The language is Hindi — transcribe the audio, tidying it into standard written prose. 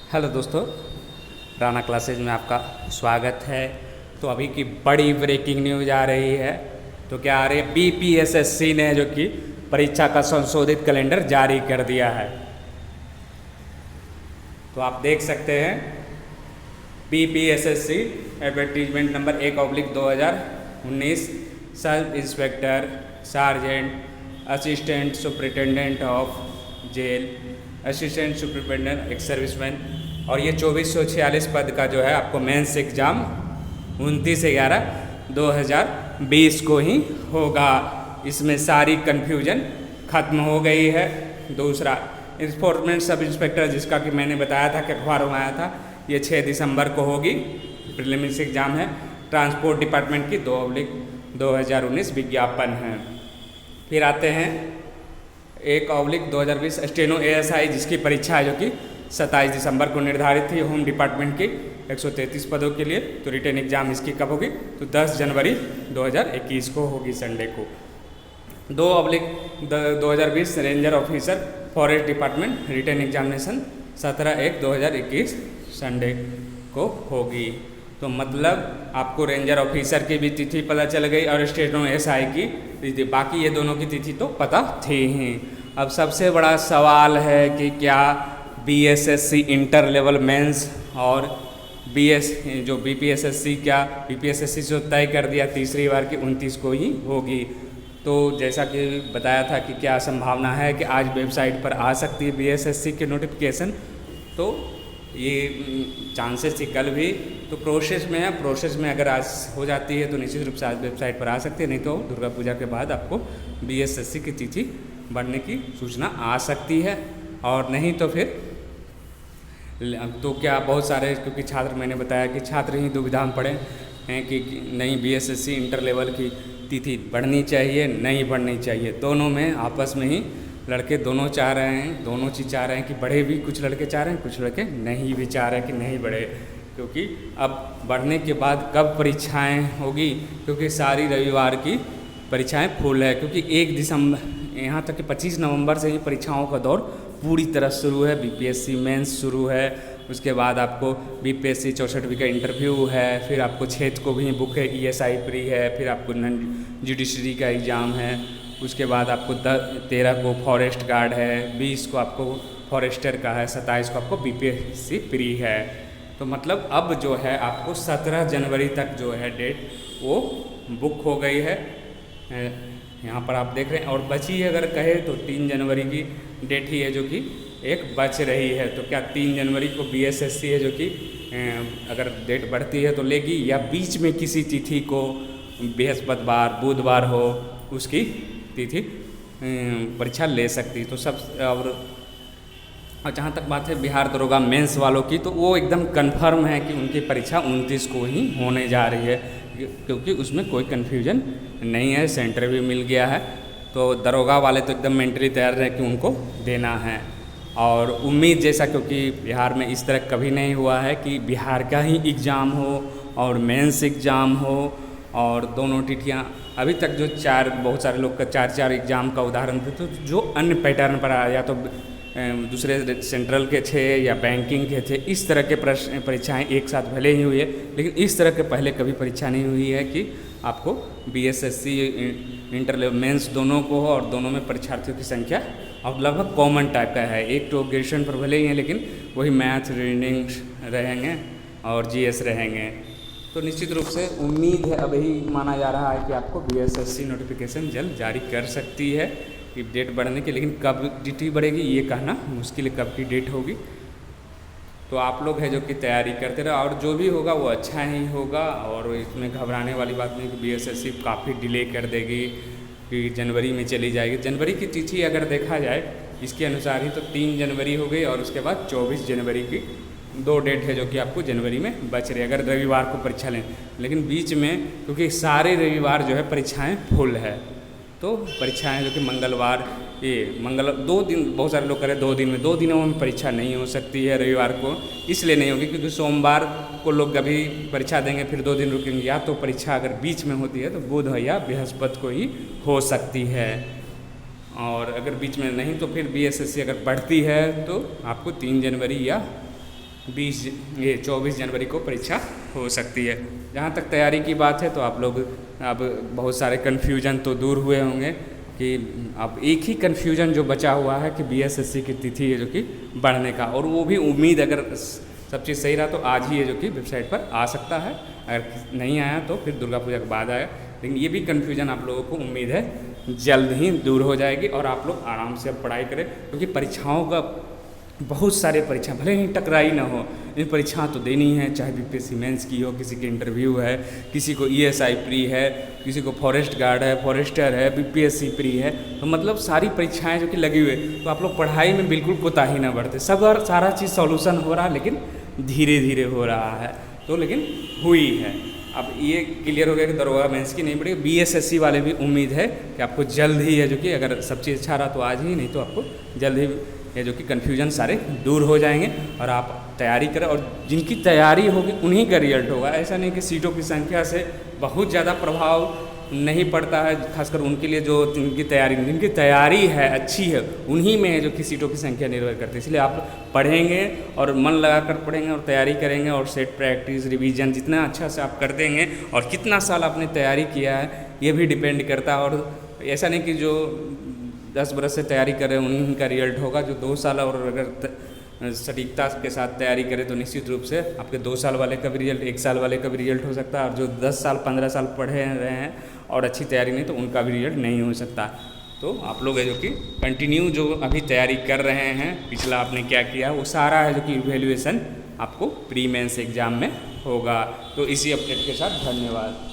हेलो दोस्तों, राना क्लासेज में आपका स्वागत है। तो अभी की बड़ी ब्रेकिंग न्यूज़ आ रही है। तो क्या आ रही है, बीपीएसएससी ने जो कि परीक्षा का संशोधित कैलेंडर जारी कर दिया है। तो आप देख सकते हैं BPSSC advertisement number 1/2019 sub inspector sergeant assistant superintendent of jail assistant superintendent ex serviceman और ये 2446 पद का जो है आपको मेंस एग्ज़ाम 29/11/2020 को ही होगा। इसमें सारी कन्फ्यूजन ख़त्म हो गई है। दूसरा, इन्फोर्समेंट सब इंस्पेक्टर जिसका कि मैंने बताया था कि अखबारों में आया था, ये 6 दिसंबर को होगी। प्रीलिमिनरी एग्ज़ाम है। ट्रांसपोर्ट डिपार्टमेंट की 2/2019 विज्ञापन है। फिर आते हैं 1/2020 स्टेनो एएसआई जिसकी परीक्षा है जो कि 27 दिसंबर को निर्धारित थी होम डिपार्टमेंट की 133 पदों के लिए। तो रिटर्न एग्जाम इसकी कब होगी? तो 10 जनवरी 2021 को होगी, संडे को। 2/2020 ranger officer forest department return examination 17/1/2021 Sunday को होगी। तो मतलब आपको रेंजर ऑफिसर की भी तिथि पता चल गई और स्टेनो एएसआई की तिथि, बाकी ये दोनों की तिथि तो पता थी ही। अब सबसे बड़ा सवाल है कि क्या बीएसएससी इंटर लेवल मेंस और जो बीपीएसएससी क्या बीपीएसएससी से तय कर दिया तीसरी बार की 29 को ही होगी। तो जैसा कि बताया था कि क्या संभावना है कि आज वेबसाइट पर आ सकती है बीएसएससी के नोटिफिकेशन, तो ये चांसेस थी कल भी। तो प्रोसेस में है, प्रोसेस में अगर आज हो जाती है तो निश्चित रूप से आज वेबसाइट पर आ सकती है, नहीं तो दुर्गा पूजा के बाद आपको बीएसएससी की तिथि बढ़ने की सूचना आ सकती है। और नहीं तो फिर तो क्या बहुत सारे, क्योंकि छात्र, मैंने बताया कि छात्र ही दुविधा में पड़े हैं कि नहीं बीएसएससी इंटर लेवल की तिथि बढ़नी चाहिए नहीं बढ़नी चाहिए। दोनों में आपस में ही लड़के दोनों चाह रहे हैं, दोनों चीज़ चाह रहे हैं कि बढ़े भी, कुछ लड़के चाह रहे हैं, कुछ लड़के नहीं भी चाह रहे हैं कि नहीं बढ़े। क्योंकि अब बढ़ने के बाद कब परीक्षाएं होगी, क्योंकि सारी रविवार की परीक्षाएं फुल है। क्योंकि 1 दिसंबर यहाँ तक कि 25 नवंबर से ही परीक्षाओं का दौर पूरी तरह शुरू है। बीपीएससी मेंस शुरू है, उसके बाद आपको बीपीएससी 64वीं का इंटरव्यू है, फिर आपको 6 को भी बुक है, ईएसआई प्री है, फिर आपको जुडिशरी का एग्ज़ाम है, उसके बाद आपको 13 को फॉरेस्ट गार्ड है, 20 को आपको फॉरेस्टर का है, 27 को आपको बीपीएससी प्री है। तो मतलब अब जो है आपको 17 जनवरी तक जो है डेट वो बुक हो गई है, यहाँ पर आप देख रहे हैं। और बची अगर कहे तो 3 जनवरी की डेट ही है जो कि एक बच रही है। तो क्या 3 जनवरी को बीएसएससी है जो कि अगर डेट बढ़ती है तो लेगी, या बीच में किसी तिथि को बृहस्पतिवार बुधवार हो उसकी तिथि परीक्षा ले सकती। तो सब और जहाँ तक बात है बिहार दरोगा मेंस वालों की, तो वो एकदम कंफर्म है कि उनकी परीक्षा 29 को ही होने जा रही है, क्योंकि उसमें कोई कन्फ्यूजन नहीं है, सेंटर भी मिल गया है। तो दरोगा वाले तो एकदम मेंटली तैयार हैं कि उनको देना है। और उम्मीद जैसा, क्योंकि बिहार में इस तरह कभी नहीं हुआ है कि बिहार का ही एग्ज़ाम हो और मेंस एग्ज़ाम हो और दोनों तिथियाँ, अभी तक जो बहुत सारे लोग का 4 एग्ज़ाम का उदाहरण थे, तो जो अन्य पैटर्न पर आया, या तो दूसरे सेंट्रल के थे या बैंकिंग के थे, इस तरह के प्रश्न परीक्षाएं एक साथ भले ही हुई है, लेकिन इस तरह के पहले कभी परीक्षा नहीं हुई है कि आपको बीएसएससी इंटर लेवल मेंस दोनों को हो और दोनों में परीक्षार्थियों की संख्या अब लगभग कॉमन टाइप का है। एक तो ग्रेजुएशन पर भले ही है, लेकिन वही मैथ रीडिंग रहेंगे और जीएस रहेंगे। तो निश्चित रूप से उम्मीद है, अभी माना जा रहा है कि आपको बीएसएससी नोटिफिकेशन जल्द जारी कर सकती है कि डेट बढ़ने की, लेकिन कब तिथि बढ़ेगी ये कहना मुश्किल है, कब की डेट होगी। तो आप लोग हैं जो कि तैयारी करते रहे, और जो भी होगा वो अच्छा ही होगा। और इसमें घबराने वाली बात नहीं कि बीएसएससी काफ़ी डिले कर देगी कि जनवरी में चली जाएगी। जनवरी की तिथि अगर देखा जाए इसके अनुसार ही तो 3 जनवरी हो गई, और उसके बाद 24 जनवरी की 2 डेट है जो कि आपको जनवरी में बच रही है अगर रविवार को परीक्षा लें। लेकिन बीच में क्योंकि सारे रविवार जो है परीक्षाएँ फुल है, तो परीक्षाएं जो कि मंगलवार 2 दिन, बहुत सारे लोग करें 2 दिन में, 2 दिनों में परीक्षा नहीं हो सकती है रविवार को। इसलिए नहीं होगी क्योंकि सोमवार को लोग अभी परीक्षा देंगे, फिर 2 दिन रुकेंगे, या तो परीक्षा अगर बीच में होती है तो बुध या बृहस्पति को ही हो सकती है। और अगर बीच में नहीं तो फिर बीएसएससी अगर बढ़ती है तो आपको 3 जनवरी या 24 जनवरी को परीक्षा हो सकती है। जहाँ तक तैयारी की बात है तो आप लोग अब बहुत सारे कन्फ्यूजन तो दूर हुए होंगे कि अब एक ही कन्फ्यूजन जो बचा हुआ है कि बीएसएससी की तिथि है जो कि बढ़ने का, और वो भी उम्मीद अगर सब चीज़ सही रहा तो आज ही है जो कि वेबसाइट पर आ सकता है, अगर नहीं आया तो फिर दुर्गा पूजा के बाद आएगा। लेकिन ये भी कन्फ्यूजन आप लोगों को उम्मीद है जल्द ही दूर हो जाएगी और आप लोग आराम से अब पढ़ाई करें, क्योंकि परीक्षाओं का बहुत सारे परीक्षा भले ही टकराई ना हो, इन परीक्षा तो देनी है, चाहे बीपीएससी मेंस की हो, किसी के इंटरव्यू है, किसी को ईएसआई प्री है, किसी को फॉरेस्ट गार्ड है, फॉरेस्टर है, बीपीएससी प्री है, तो मतलब सारी परीक्षाएं जो कि लगी हुई है। तो आप लोग पढ़ाई में बिल्कुल कोताही ना बरते, सब और सारा चीज़ सॉल्यूशन हो रहा है, लेकिन धीरे धीरे हो रहा है, तो लेकिन हुई है। अब ये क्लियर हो गया कि दरोगा मेंस की नहीं पड़ेगी। बीएसएससी वाले भी उम्मीद है कि आपको जल्द ही है जो कि अगर सब चीज़ अच्छा रहा तो आज ही, नहीं तो आपको जल्द ही ये जो कि कन्फ्यूजन सारे दूर हो जाएंगे और आप तैयारी करें, और जिनकी तैयारी होगी उन्हीं का रिजल्ट होगा। ऐसा नहीं कि सीटों की संख्या से बहुत ज़्यादा प्रभाव नहीं पड़ता है, खासकर उनके लिए जो जिनकी तैयारी है अच्छी है, उन्हीं में है जो कि सीटों की संख्या निर्भर करती है। इसलिए आप पढ़ेंगे और मन लगा कर पढ़ेंगे और तैयारी करेंगे और सेट प्रैक्टिस रिवीजन जितना अच्छा से आप कर देंगे और कितना साल आपने तैयारी किया है ये भी डिपेंड करता है। और ऐसा नहीं कि जो 10 बरस से तैयारी कर रहे हैं उन्हीं का रिजल्ट होगा, जो 2 साल और अगर सटीकता के साथ तैयारी करें तो निश्चित रूप से आपके 2 साल वाले का भी रिजल्ट, 1 साल वाले का भी रिजल्ट हो सकता है, और जो 10 साल 15 साल पढ़े रहे हैं और अच्छी तैयारी नहीं तो उनका भी रिजल्ट नहीं हो सकता। तो आप लोग है जो कि कंटिन्यू जो अभी तैयारी कर रहे हैं, पिछला आपने क्या किया वो सारा है जो कि इवैल्यूएशन आपको प्री मेंस एग्ज़ाम में होगा। तो इसी अपडेट के साथ धन्यवाद।